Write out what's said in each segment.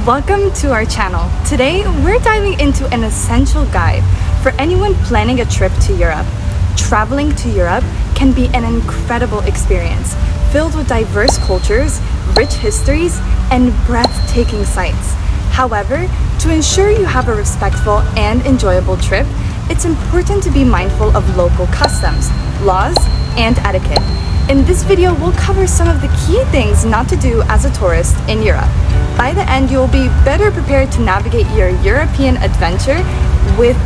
Welcome to our channel. Today, we're diving into an essential guide for anyone planning a trip to Europe. Traveling to Europe can be an incredible experience, filled with diverse cultures, rich histories, and breathtaking sights. However, to ensure you have a respectful and enjoyable trip, it's important to be mindful of local customs, laws, and etiquette. In this video, we'll cover some of the key things not to do as a tourist in Europe. By the end, you'll be better prepared to navigate your European adventure with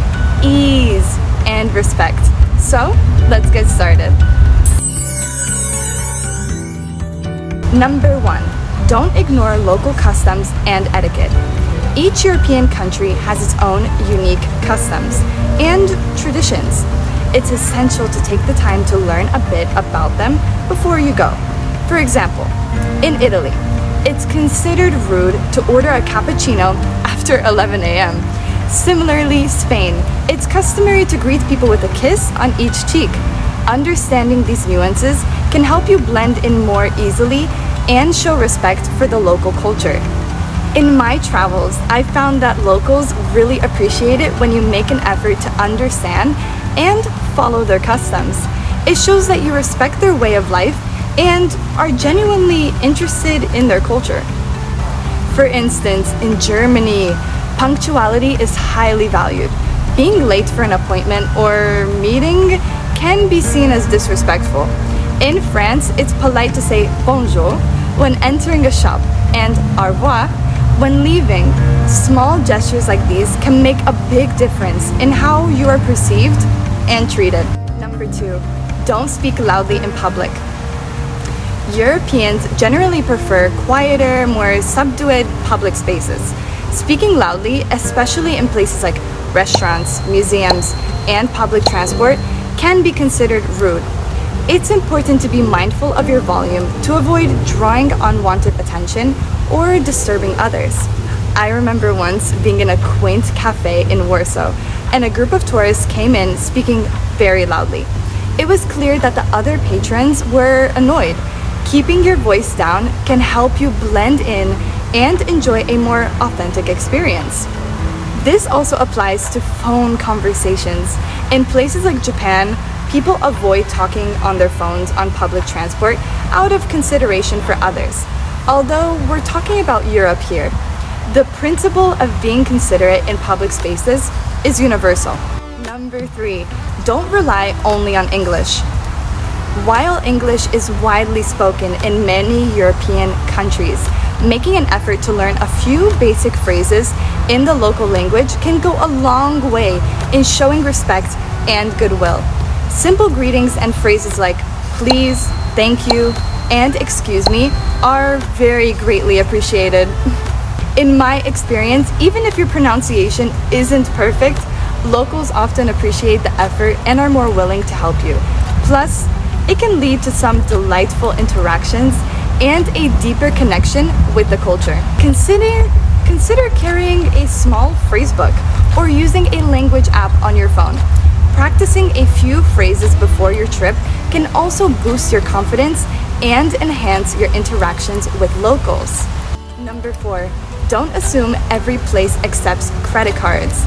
ease and respect. So, let's get started. Number 1. Don't ignore local customs and etiquette. Each European country has its own unique customs and traditions. It's essential to take the time to learn a bit about them before you go. For example, in Italy, it's considered rude to order a cappuccino after 11 a.m. Similarly, Spain, it's customary to greet people with a kiss on each cheek. Understanding these nuances can help you blend in more easily and show respect for the local culture. In my travels, I found that locals really appreciate it when you make an effort to understand and follow their customs. It shows that you respect their way of life and are genuinely interested in their culture. For instance, in Germany, punctuality is highly valued. Being late for an appointment or meeting can be seen as disrespectful. In France, it's polite to say bonjour when entering a shop and au revoir when leaving. Small gestures like these can make a big difference in how you are perceived and treated. Number 2, don't speak loudly in public. Europeans generally prefer quieter, more subdued public spaces. Speaking loudly, especially in places like restaurants, museums, and public transport, can be considered rude. It's important to be mindful of your volume to avoid drawing unwanted attention or disturbing others. I remember once being in a quaint cafe in Warsaw, and a group of tourists came in speaking very loudly. It was clear that the other patrons were annoyed. Keeping your voice down can help you blend in and enjoy a more authentic experience. This also applies to phone conversations. In places like Japan, people avoid talking on their phones on public transport out of consideration for others. Although we're talking about Europe here, the principle of being considerate in public spaces is universal. Number 3, don't rely only on English. While English is widely spoken in many European countries, making an effort to learn a few basic phrases in the local language can go a long way in showing respect and goodwill. Simple greetings and phrases like please, thank you, and excuse me are very greatly appreciated. In my experience, even if your pronunciation isn't perfect, locals often appreciate the effort and are more willing to help you. Plus, it can lead to some delightful interactions and a deeper connection with the culture. Consider carrying a small phrase book or using a language app on your phone. Practicing a few phrases before your trip can also boost your confidence and enhance your interactions with locals. Number 4, don't assume every place accepts credit cards.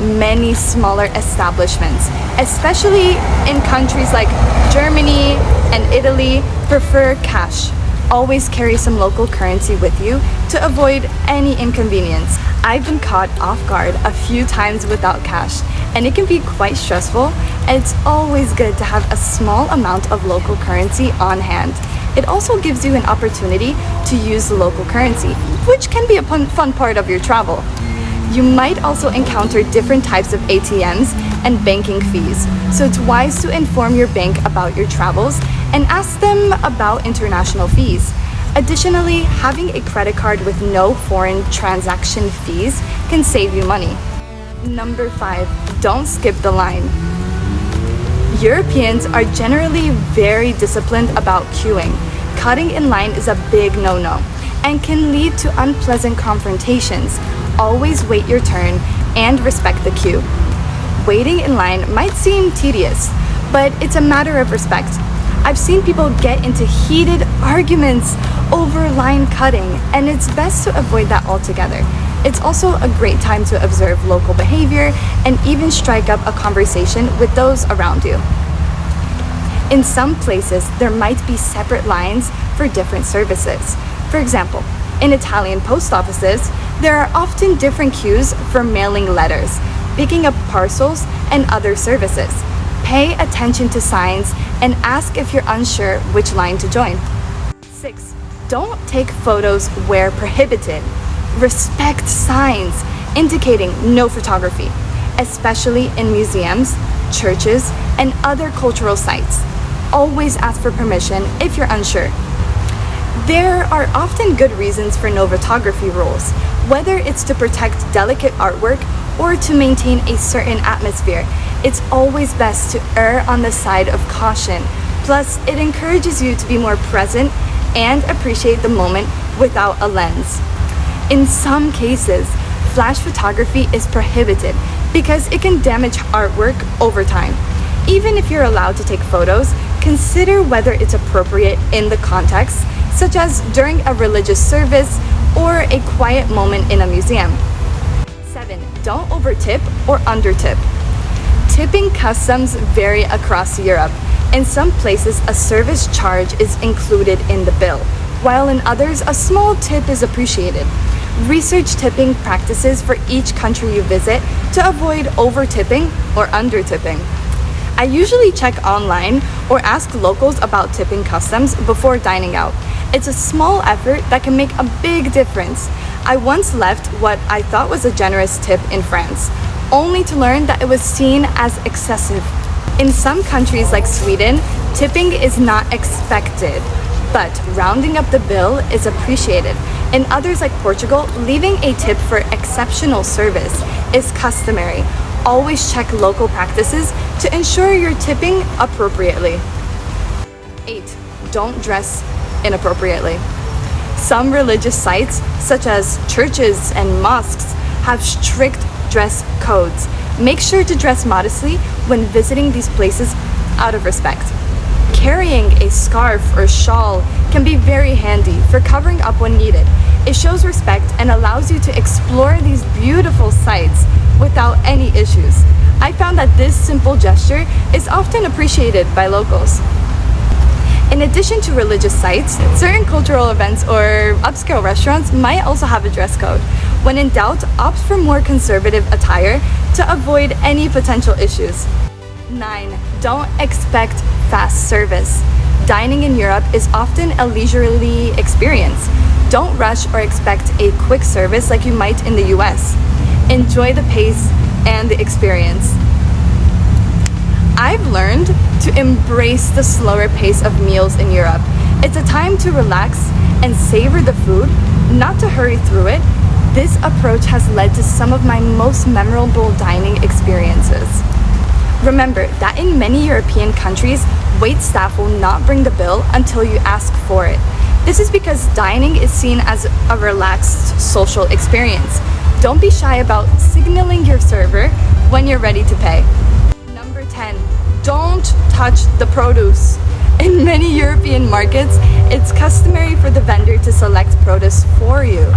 Many smaller establishments, especially in countries like Germany and Italy, prefer cash. Always carry some local currency with you to avoid any inconvenience. I've been caught off guard a few times without cash, and it can be quite stressful, and it's always good to have a small amount of local currency on hand. It also gives you an opportunity to use the local currency, which can be a fun part of your travel. You might also encounter different types of ATMs and banking fees, so it's wise to inform your bank about your travels and ask them about international fees. Additionally, having a credit card with no foreign transaction fees can save you money. Number 5, don't skip the line. Europeans are generally very disciplined about queuing. Cutting in line is a big no-no and can lead to unpleasant confrontations. Always wait your turn and respect the queue. Waiting in line might seem tedious, but it's a matter of respect. I've seen people get into heated arguments over line cutting, and it's best to avoid that altogether. It's also a great time to observe local behavior and even strike up a conversation with those around you. In some places, there might be separate lines for different services. For example, in Italian post offices, there are often different queues for mailing letters, picking up parcels, and other services. Pay attention to signs and ask if you're unsure which line to join. 6. Don't take photos where prohibited. Respect signs indicating no photography, especially in museums, churches, and other cultural sites. Always ask for permission if you're unsure. There are often good reasons for no photography rules, whether it's to protect delicate artwork or to maintain a certain atmosphere. It's always best to err on the side of caution. Plus, it encourages you to be more present and appreciate the moment without a lens. In some cases, flash photography is prohibited because it can damage artwork over time. Even if you're allowed to take photos, consider whether it's appropriate in the context, such as during a religious service or a quiet moment in a museum. 7. Don't overtip or undertip. Tipping customs vary across Europe. In some places, a service charge is included in the bill, while in others, a small tip is appreciated. Research tipping practices for each country you visit to avoid over-tipping or under-tipping. I usually check online or ask locals about tipping customs before dining out. It's a small effort that can make a big difference. I once left what I thought was a generous tip in France, only to learn that it was seen as excessive. In some countries like Sweden, tipping is not expected, but rounding up the bill is appreciated. In others like Portugal, leaving a tip for exceptional service is customary. Always check local practices to ensure you're tipping appropriately. 8. Don't dress inappropriately. Some religious sites, such as churches and mosques, have strict dress codes. Make sure to dress modestly when visiting these places out of respect. Carrying a scarf or shawl can be very handy for covering up when needed. It shows respect and allows you to explore these beautiful sites without any issues. I found that this simple gesture is often appreciated by locals. In addition to religious sites, certain cultural events or upscale restaurants might also have a dress code. When in doubt, opt for more conservative attire to avoid any potential issues. 9. Don't expect fast service. Dining in Europe is often a leisurely experience. Don't rush or expect a quick service like you might in the US. Enjoy the pace and the experience. I've learned to embrace the slower pace of meals in Europe. It's a time to relax and savor the food, not to hurry through it. This approach has led to some of my most memorable dining experiences. Remember that in many European countries, wait staff will not bring the bill until you ask for it. This is because dining is seen as a relaxed social experience. Don't be shy about signaling your server when you're ready to pay. Number 10, don't touch the produce. In many European markets, it's customary for the vendor to select produce for you.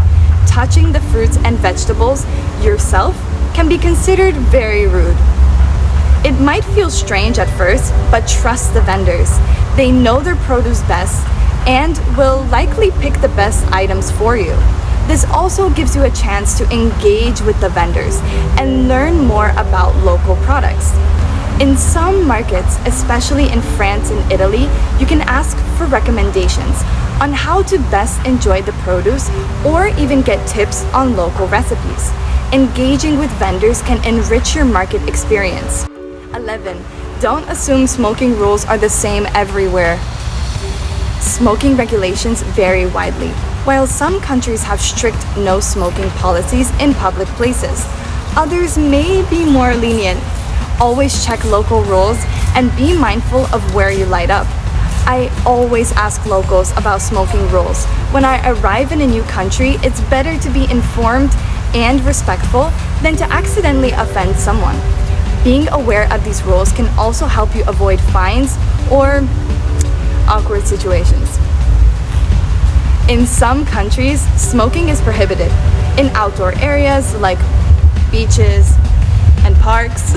Touching the fruits and vegetables yourself can be considered very rude. It might feel strange at first, but trust the vendors. They know their produce best and will likely pick the best items for you. This also gives you a chance to engage with the vendors and learn more about local products. In some markets, especially in France and Italy, you can ask for recommendations on how to best enjoy the produce or even get tips on local recipes. Engaging with vendors can enrich your market experience. 11. Don't assume smoking rules are the same everywhere. Smoking regulations vary widely. While some countries have strict no smoking policies in public places, others may be more lenient. Always check local rules and be mindful of where you light up. I always ask locals about smoking rules. When I arrive in a new country, it's better to be informed and respectful than to accidentally offend someone. Being aware of these rules can also help you avoid fines or awkward situations. In some countries, smoking is prohibited. In outdoor areas like beaches and parks,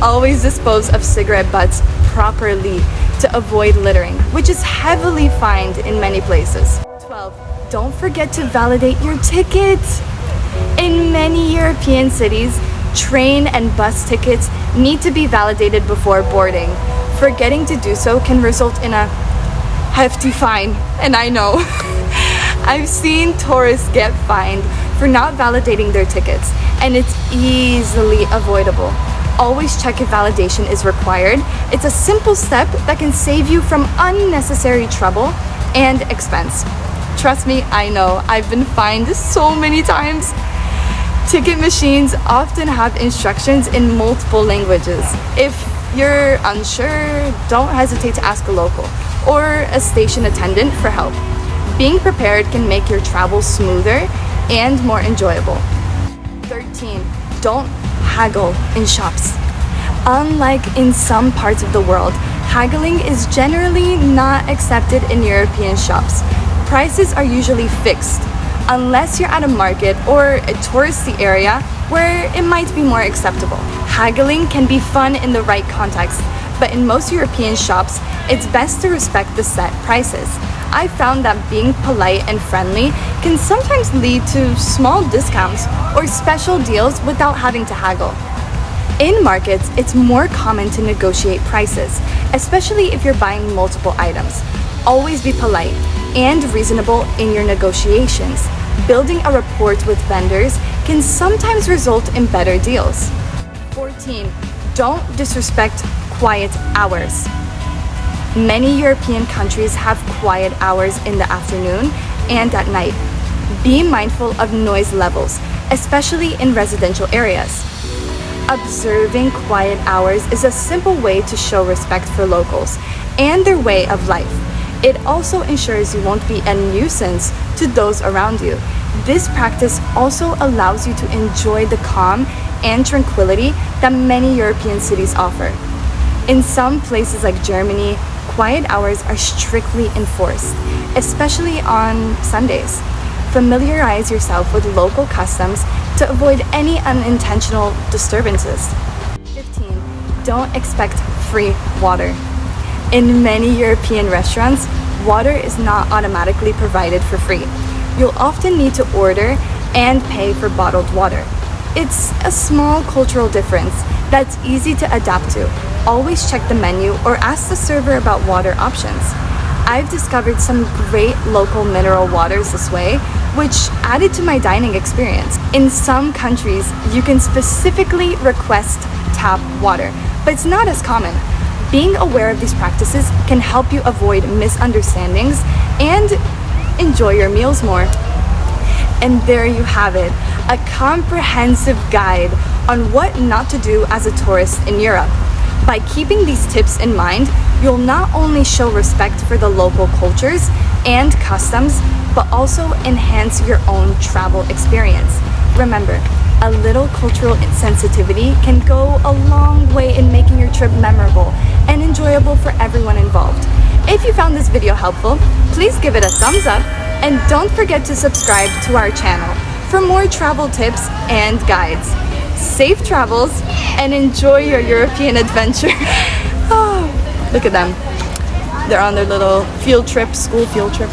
always dispose of cigarette butts properly to avoid littering, which is heavily fined in many places. 12. Don't forget to validate your ticket. In many European cities, train and bus tickets need to be validated before boarding. Forgetting to do so can result in a hefty fine, and I know. I've seen tourists get fined for not validating their tickets, and it's easily avoidable. Always check if validation is required. It's a simple step that can save you from unnecessary trouble and expense. Trust me, I know. I've been fined so many times. Ticket machines often have instructions in multiple languages. If you're unsure, don't hesitate to ask a local or a station attendant for help. Being prepared can make your travel smoother and more enjoyable. 13. Don't haggle in shops. Unlike in some parts of the world, haggling is generally not accepted in European shops. Prices are usually fixed, unless you're at a market or a touristy area where it might be more acceptable. Haggling can be fun in the right context, but in most European shops, it's best to respect the set prices. I found that being polite and friendly can sometimes lead to small discounts or special deals without having to haggle. In markets, it's more common to negotiate prices, especially if you're buying multiple items. Always be polite and reasonable in your negotiations. Building a rapport with vendors can sometimes result in better deals. 14. Don't disrespect quiet hours. Many European countries have quiet hours in the afternoon and at night. Be mindful of noise levels, especially in residential areas. Observing quiet hours is a simple way to show respect for locals and their way of life. It also ensures you won't be a nuisance to those around you. This practice also allows you to enjoy the calm and tranquility that many European cities offer. In some places like Germany, quiet hours are strictly enforced, especially on Sundays. Familiarize yourself with local customs to avoid any unintentional disturbances. 15. Don't expect free water. In many European restaurants, water is not automatically provided for free. You'll often need to order and pay for bottled water. It's a small cultural difference that's easy to adapt to. Always check the menu or ask the server about water options. I've discovered some great local mineral waters this way, which added to my dining experience. In some countries, you can specifically request tap water, but it's not as common. Being aware of these practices can help you avoid misunderstandings and enjoy your meals more. And there you have it, a comprehensive guide on what not to do as a tourist in Europe. By keeping these tips in mind, you'll not only show respect for the local cultures and customs, but also enhance your own travel experience. Remember, a little cultural sensitivity can go a long way in making your trip memorable and enjoyable for everyone involved. If you found this video helpful, please give it a thumbs up and don't forget to subscribe to our channel for more travel tips and guides. Safe travels and enjoy your European adventure. Oh, look at them. They're on their little field trip, school field trip.